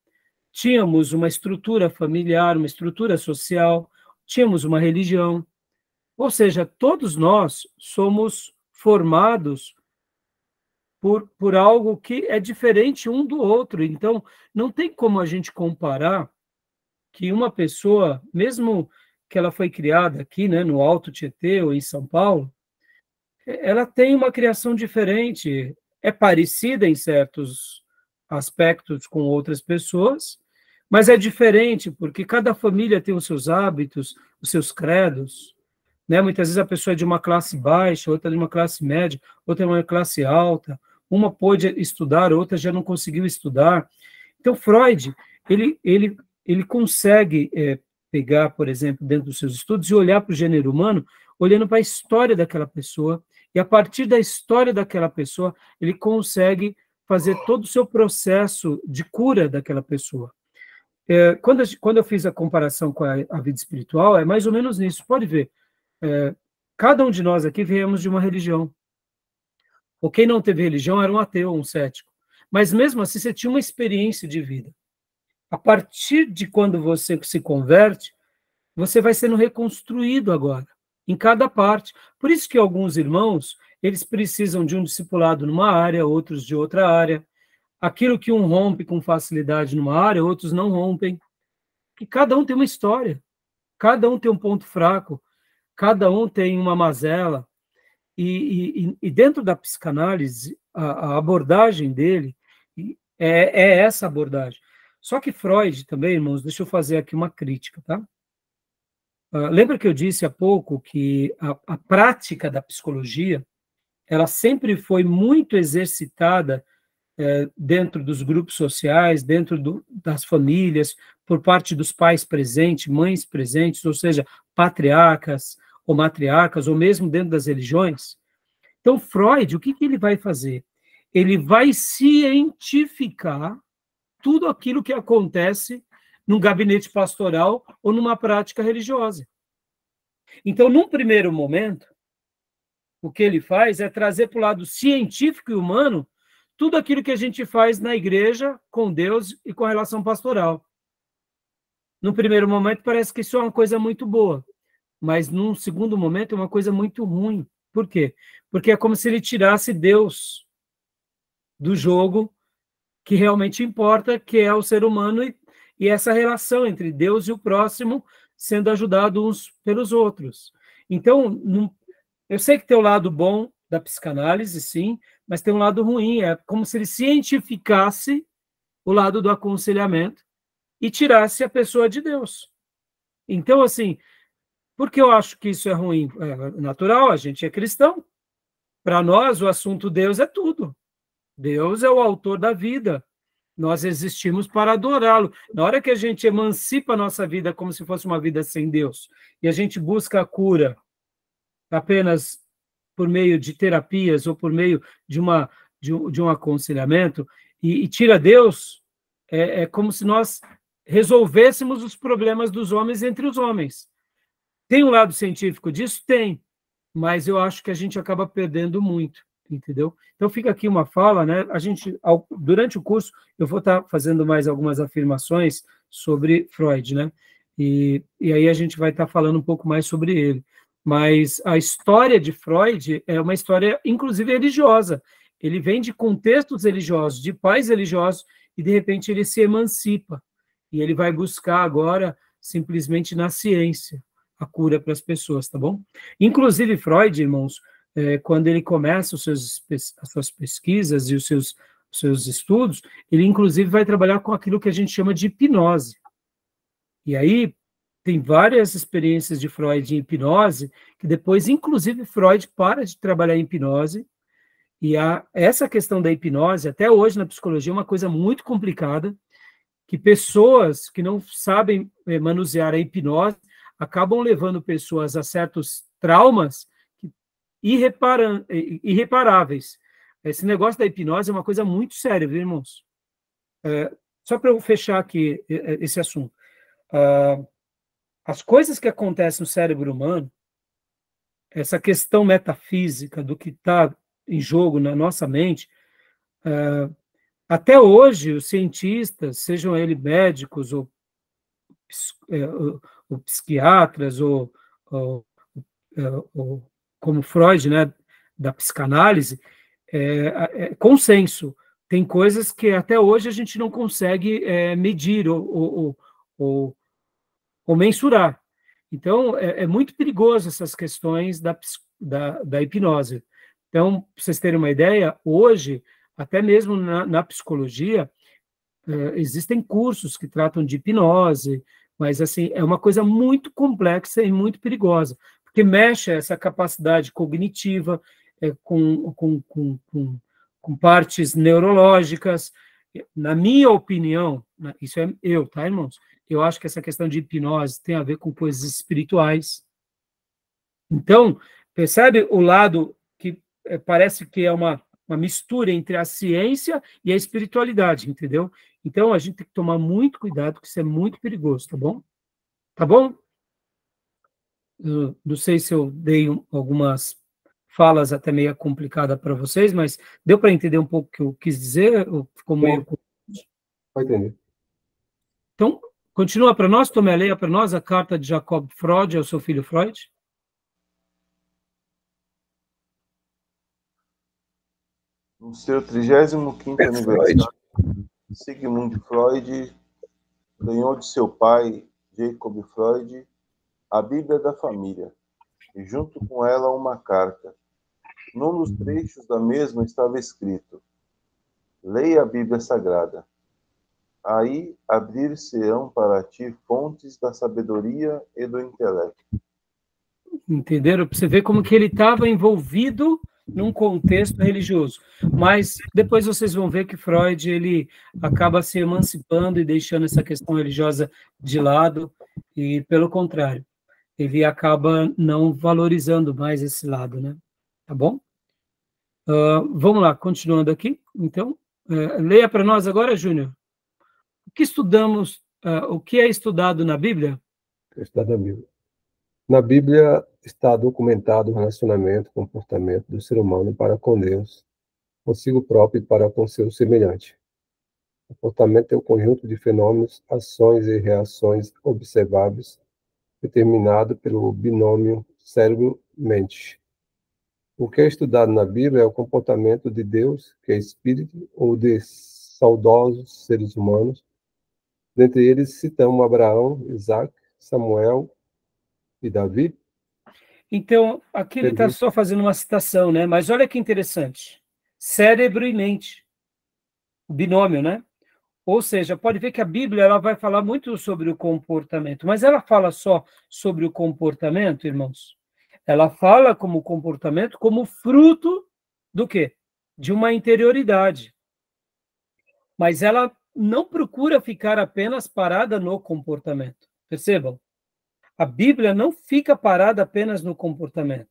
tínhamos uma estrutura familiar, uma estrutura social, tínhamos uma religião. Ou seja, todos nós somos formados por algo que é diferente um do outro. Então, não tem como a gente comparar que uma pessoa, mesmo que ela foi criada aqui, né, no Alto Tietê ou em São Paulo, ela tem uma criação diferente, é parecida em certos aspectos com outras pessoas, mas é diferente porque cada família tem os seus hábitos, os seus credos, né? Muitas vezes a pessoa é de uma classe baixa, outra de uma classe média, outra de uma classe alta, uma pôde estudar, outra já não conseguiu estudar. Então, Freud, ele consegue pegar, por exemplo, dentro dos seus estudos e olhar para o gênero humano, olhando para a história daquela pessoa, e a partir da história daquela pessoa, ele consegue fazer todo o seu processo de cura daquela pessoa. Quando eu fiz a comparação com a vida espiritual, é mais ou menos nisso. Pode ver, cada um de nós aqui viemos de uma religião. Ou quem não teve religião era um ateu, um cético. Mas mesmo assim, você tinha uma experiência de vida. A partir de quando você se converte, você vai sendo reconstruído agora, em cada parte. Por isso que alguns irmãos, eles precisam de um discipulado numa área, outros de outra área. Aquilo que um rompe com facilidade numa área, outros não rompem. Que cada um tem uma história, cada um tem um ponto fraco, cada um tem uma mazela. E dentro da psicanálise, a abordagem dele é essa abordagem. Só que Freud também, irmãos, deixa eu fazer aqui uma crítica, tá? Lembra que eu disse há pouco que a prática da psicologia, ela sempre foi muito exercitada dentro dos grupos sociais, dentro das famílias, por parte dos pais presentes, mães presentes, ou seja, patriarcas ou matriarcas, ou mesmo dentro das religiões. Então, Freud, o que ele vai fazer? Ele vai cientificar tudo aquilo que acontece num gabinete pastoral ou numa prática religiosa. Então, num primeiro momento, o que ele faz é trazer para o lado científico e humano tudo aquilo que a gente faz na igreja, com Deus e com a relação pastoral. No primeiro momento, parece que isso é uma coisa muito boa, mas num segundo momento é uma coisa muito ruim. Por quê? Porque é como se ele tirasse Deus do jogo que realmente importa, que é o ser humano e essa relação entre Deus e o próximo sendo ajudado uns pelos outros. Então, eu sei que tem o lado bom da psicanálise, sim, mas tem um lado ruim, é como se ele cientificasse o lado do aconselhamento e tirasse a pessoa de Deus. Então, assim, por que eu acho que isso é ruim? É natural, a gente é cristão. Para nós, o assunto Deus é tudo. Deus é o autor da vida. Nós existimos para adorá-lo. Na hora que a gente emancipa a nossa vida como se fosse uma vida sem Deus, e a gente busca a cura apenas por meio de terapias ou por meio de um aconselhamento, e tira Deus, é como se nós resolvêssemos os problemas dos homens entre os homens. Tem um lado científico disso? Tem. mas eu acho que a gente acaba perdendo muito, entendeu? Então fica aqui uma fala, né? A gente, durante o curso, eu vou estar fazendo mais algumas afirmações sobre Freud, né? E aí a gente vai estar falando um pouco mais sobre ele. Mas a história de Freud é uma história, inclusive, religiosa. Ele vem de contextos religiosos, de pais religiosos, e de repente ele se emancipa. E ele vai buscar agora, simplesmente na ciência, a cura para as pessoas, tá bom? Inclusive, Freud, irmãos, quando ele começa as suas pesquisas e os seus estudos, ele, inclusive, vai trabalhar com aquilo que a gente chama de hipnose. E aí, tem várias experiências de Freud em hipnose, que depois, inclusive, Freud para de trabalhar em hipnose, e essa questão da hipnose, até hoje na psicologia, é uma coisa muito complicada, que pessoas que não sabem manusear a hipnose acabam levando pessoas a certos traumas irreparáveis. Esse negócio da hipnose é uma coisa muito séria, viu, irmãos? Só para eu fechar aqui esse assunto. As coisas que acontecem no cérebro humano, essa questão metafísica do que está em jogo na nossa mente, até hoje os cientistas, sejam eles médicos ou psiquiatras ou como Freud, né, da psicanálise, consenso. Tem coisas que até hoje a gente não consegue medir ou mensurar. Então, é muito perigoso essas questões da hipnose. Então, para vocês terem uma ideia, hoje, até mesmo na psicologia, existem cursos que tratam de hipnose, mas assim, é uma coisa muito complexa e muito perigosa, porque mexe essa capacidade cognitiva com partes neurológicas. Na minha opinião, isso é eu, tá, irmãos? Eu acho que essa questão de hipnose tem a ver com coisas espirituais. Então, percebe o lado que parece que é uma mistura entre a ciência e a espiritualidade, entendeu? Então, a gente tem que tomar muito cuidado, porque isso é muito perigoso, tá bom? Tá bom? Eu não sei se eu dei algumas falas até meio complicada para vocês, mas deu para entender um pouco o que eu quis dizer? Ou ficou meio... Vai entender. Então, continua para nós, Tomé, leia para nós a carta de Jacob Freud ao seu filho Freud. No seu 35º aniversário, Sigmund Freud ganhou de seu pai, Jacob Freud, a Bíblia da família, e junto com ela uma carta. Num dos trechos da mesma estava escrito: leia a Bíblia Sagrada. Aí abrir-se-ão para ti fontes da sabedoria e do intelecto. Entenderam? Para você ver como que ele estava envolvido num contexto religioso. Mas depois vocês vão ver que Freud ele acaba se emancipando e deixando essa questão religiosa de lado, e pelo contrário, ele acaba não valorizando mais esse lado, né? Tá bom? Vamos lá, continuando aqui. Então, leia para nós agora, Júnior. O que estudamos, o que é estudado na Bíblia? Estudado na Bíblia. Na Bíblia está documentado o relacionamento, o comportamento do ser humano para com Deus, consigo próprio e para com seu semelhante. O comportamento é o conjunto de fenômenos, ações e reações observáveis, determinado pelo binômio cérebro-mente. O que é estudado na Bíblia é o comportamento de Deus, que é espírito, ou de saudosos seres humanos. Dentre eles citamos Abraão, Isaac, Samuel e Davi. Então, aqui ele está só fazendo uma citação, né? Mas olha que interessante. Cérebro e mente. Binômio, né? Ou seja, pode ver que a Bíblia ela vai falar muito sobre o comportamento, mas ela fala só sobre o comportamento, irmãos? Ela fala como comportamento como fruto do quê? De uma interioridade. Mas ela não procura ficar apenas parada no comportamento. Percebam? A Bíblia não fica parada apenas no comportamento.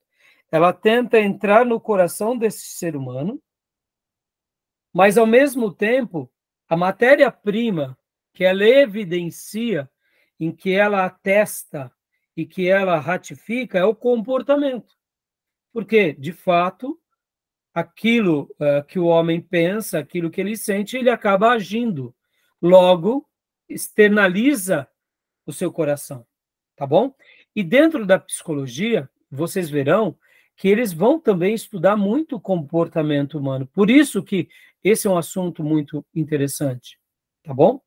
Ela tenta entrar no coração desse ser humano, mas, ao mesmo tempo, a matéria-prima que ela evidencia, em que ela atesta e que ela ratifica, é o comportamento. Porque, de fato, aquilo que o homem pensa, aquilo que ele sente, ele acaba agindo. Logo, externaliza o seu coração, tá bom? E dentro da psicologia, vocês verão que eles vão também estudar muito o comportamento humano. Por isso que esse é um assunto muito interessante, tá bom?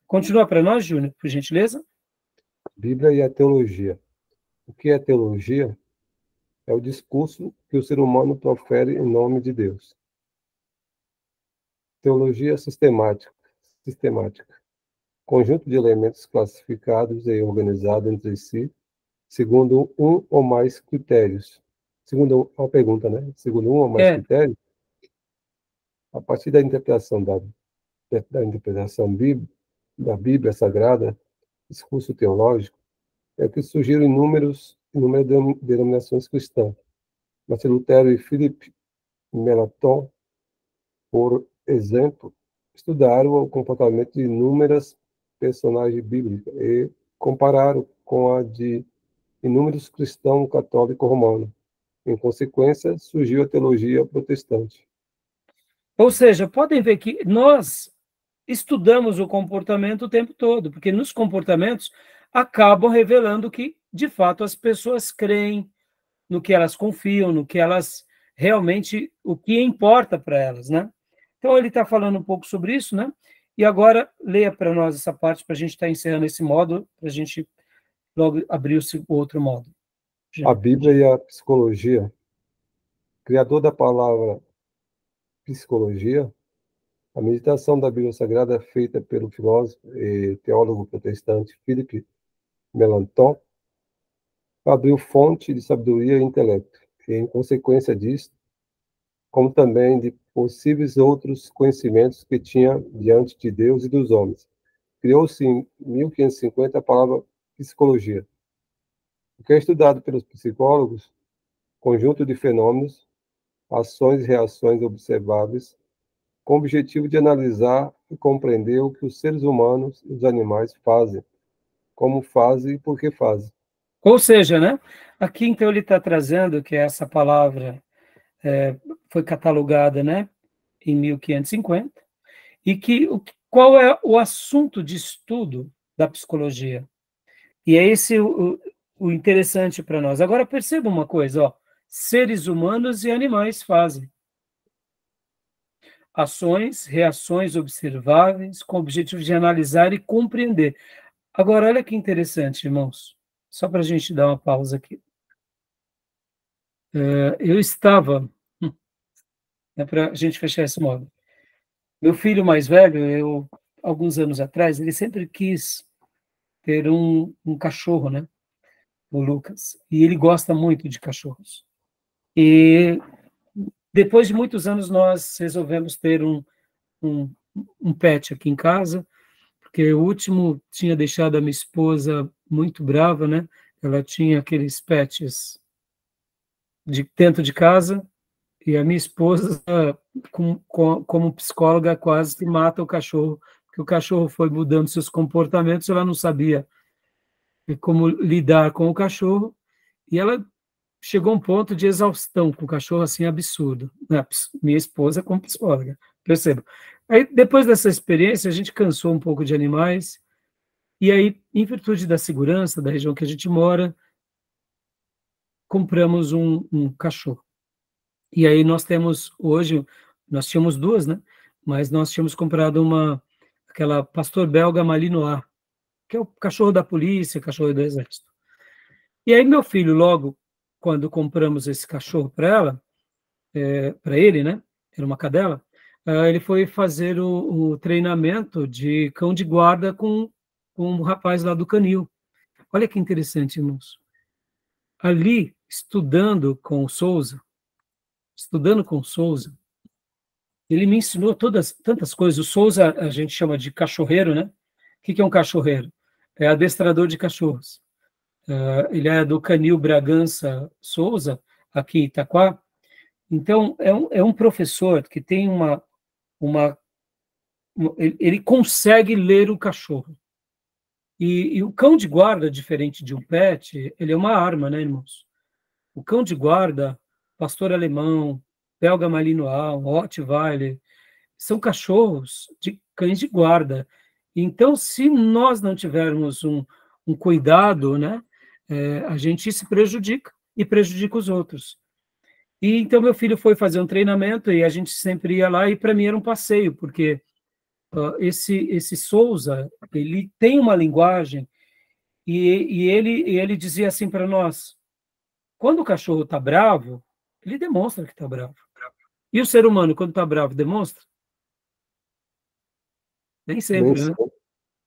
Continua para nós, Júnior, por gentileza. Bíblia e a teologia. O que é teologia? É o discurso que o ser humano profere em nome de Deus. Teologia sistemática. Conjunto de elementos classificados e organizados entre si, segundo um ou mais critérios. Segundo uma pergunta, né? Segundo um ou mais critérios, a partir da interpretação da interpretação da Bíblia Sagrada, discurso teológico, é que surgiram inúmeras denominações cristãs. Martin Lutero e Philippe Melanchthon, por exemplo, estudaram o comportamento de inúmeras personagens bíblicas e compararam com a de inúmeros cristãos católicos romanos. Em consequência, surgiu a teologia protestante. Ou seja, podem ver que nós estudamos o comportamento o tempo todo, porque nos comportamentos acabam revelando que, de fato, as pessoas creem, no que elas confiam, no que elas realmente, o que importa para elas, né? Então, ele está falando um pouco sobre isso, né? E agora, leia para nós essa parte, para a gente estar encerrando esse módulo, para a gente logo abrir o outro módulo. A Bíblia e a psicologia. Criador da palavra psicologia, a meditação da Bíblia Sagrada é feita pelo filósofo e teólogo protestante Philippe Melanchthon, abriu fonte de sabedoria e intelecto, e, em consequência disso, como também de possíveis outros conhecimentos que tinha diante de Deus e dos homens. Criou-se em 1550 a palavra psicologia, o que é estudado pelos psicólogos, conjunto de fenômenos, ações e reações observáveis, com o objetivo de analisar e compreender o que os seres humanos e os animais fazem, como fazem e por que fazem. Ou seja, né? Aqui, então, ele está trazendo que essa palavra foi catalogada, né, em 1550, e que qual é o assunto de estudo da psicologia. E é esse o interessante para nós. Agora, perceba uma coisa, ó, seres humanos e animais fazem ações, reações observáveis, com o objetivo de analisar e compreender. Agora, olha que interessante, irmãos, só para a gente dar uma pausa aqui. Eu estava, para a gente fechar esse módulo, meu filho mais velho, alguns anos atrás, ele sempre quis ter um cachorro, né? O Lucas. E ele gosta muito de cachorros. E depois de muitos anos, nós resolvemos ter um pet aqui em casa, porque o último tinha deixado a minha esposa muito brava, né? Ela tinha aqueles pets dentro de casa, e a minha esposa, como psicóloga, quase que mata o cachorro, porque o cachorro foi mudando seus comportamentos, ela não sabia como lidar com o cachorro, e ela chegou a um ponto de exaustão com o cachorro, assim, absurdo. Minha esposa como psicóloga, perceba. Aí, depois dessa experiência, a gente cansou um pouco de animais, e aí, em virtude da segurança da região que a gente mora, compramos um cachorro. E aí nós temos, hoje, nós tínhamos duas, né? Mas nós tínhamos comprado aquela pastor belga Malinois, que é o cachorro da polícia, cachorro do exército. E aí meu filho, logo, quando compramos esse cachorro para ele, né? Era uma cadela, ele foi fazer o treinamento de cão de guarda com um rapaz lá do canil. Olha que interessante, irmãos. Ali, estudando com o Souza, ele me ensinou tantas coisas. O Souza, a gente chama de cachorreiro, né? O que é um cachorreiro? É adestrador de cachorros. Ele é do Canil Bragança Souza, aqui em Itaquá. Então, é um professor que tem ele consegue ler o cachorro. E o cão de guarda, diferente de um pet, ele é uma arma, né, irmãos? O cão de guarda, pastor alemão, belga malinois, Rottweiler, são cachorros de cães de guarda. Então, se nós não tivermos um cuidado, né, a gente se prejudica e prejudica os outros. E então meu filho foi fazer um treinamento e a gente sempre ia lá, e para mim era um passeio, porque esse Souza, ele tem uma linguagem, e ele dizia assim para nós: quando o cachorro está bravo, ele demonstra que está bravo. E o ser humano, quando está bravo, demonstra? Nem sempre, né?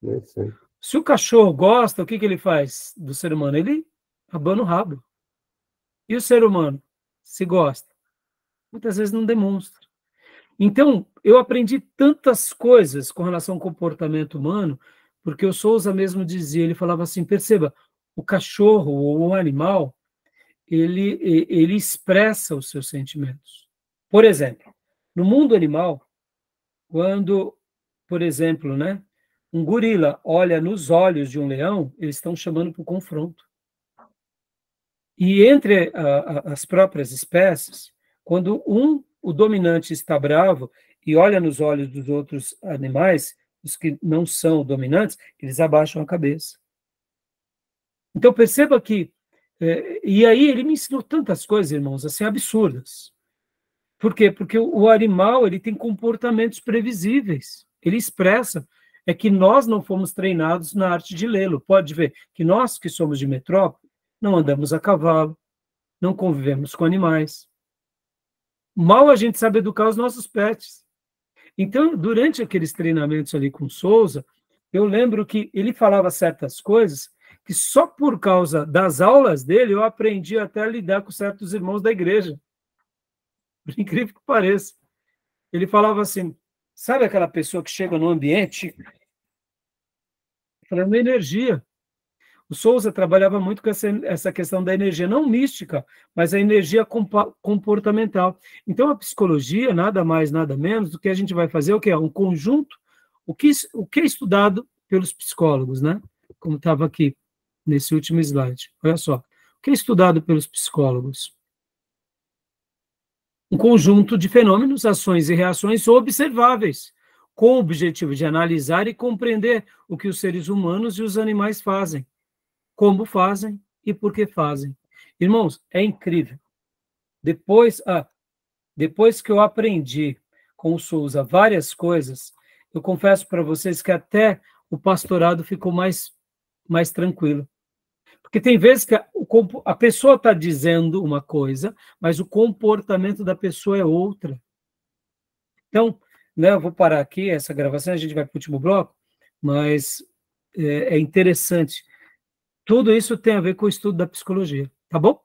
Nem sei. Se o cachorro gosta, o que ele faz do ser humano? Ele abana o rabo. E o ser humano, se gosta, muitas vezes não demonstra. Então, eu aprendi tantas coisas com relação ao comportamento humano, porque o Souza mesmo dizia, ele falava assim, perceba, o cachorro ou o animal, ele expressa os seus sentimentos. Por exemplo, no mundo animal, quando, por exemplo, né, um gorila olha nos olhos de um leão, eles estão chamando para o confronto. E entre as próprias espécies, quando o dominante está bravo e olha nos olhos dos outros animais, os que não são dominantes, eles abaixam a cabeça. Então perceba que, e aí ele me ensinou tantas coisas, irmãos, assim, absurdas. Por quê? Porque o animal, ele tem comportamentos previsíveis, ele expressa, é que nós não fomos treinados na arte de lê-lo. Pode ver que nós que somos de metrópole, não andamos a cavalo, não convivemos com animais. Mal a gente sabe educar os nossos pets. Então, durante aqueles treinamentos ali com Souza, eu lembro que ele falava certas coisas que só por causa das aulas dele eu aprendi até a lidar com certos irmãos da igreja. Por incrível que pareça. Ele falava assim, sabe aquela pessoa que chega no ambiente falando energia? O Souza trabalhava muito com essa questão da energia, não mística, mas a energia comportamental. Então, a psicologia, nada mais, nada menos do que a gente vai fazer, o que é um conjunto, o que é estudado pelos psicólogos, né? Como estava aqui nesse último slide. Olha só. O que é estudado pelos psicólogos? Um conjunto de fenômenos, ações e reações observáveis, com o objetivo de analisar e compreender o que os seres humanos e os animais fazem, como fazem e por que fazem. Irmãos, é incrível. Depois que eu aprendi com o Souza várias coisas, eu confesso para vocês que até o pastorado ficou mais tranquilo. Porque tem vezes que a pessoa está dizendo uma coisa, mas o comportamento da pessoa é outra. Então, né, eu vou parar aqui essa gravação, a gente vai para o último bloco, mas é interessante. Tudo isso tem a ver com o estudo da psicologia, tá bom?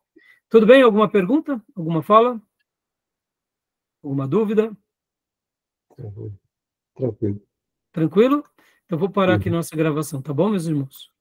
Tudo bem? Alguma pergunta? Alguma fala? Alguma dúvida? Tranquilo. Tranquilo? Então, vou parar aqui nossa gravação, tá bom, meus irmãos?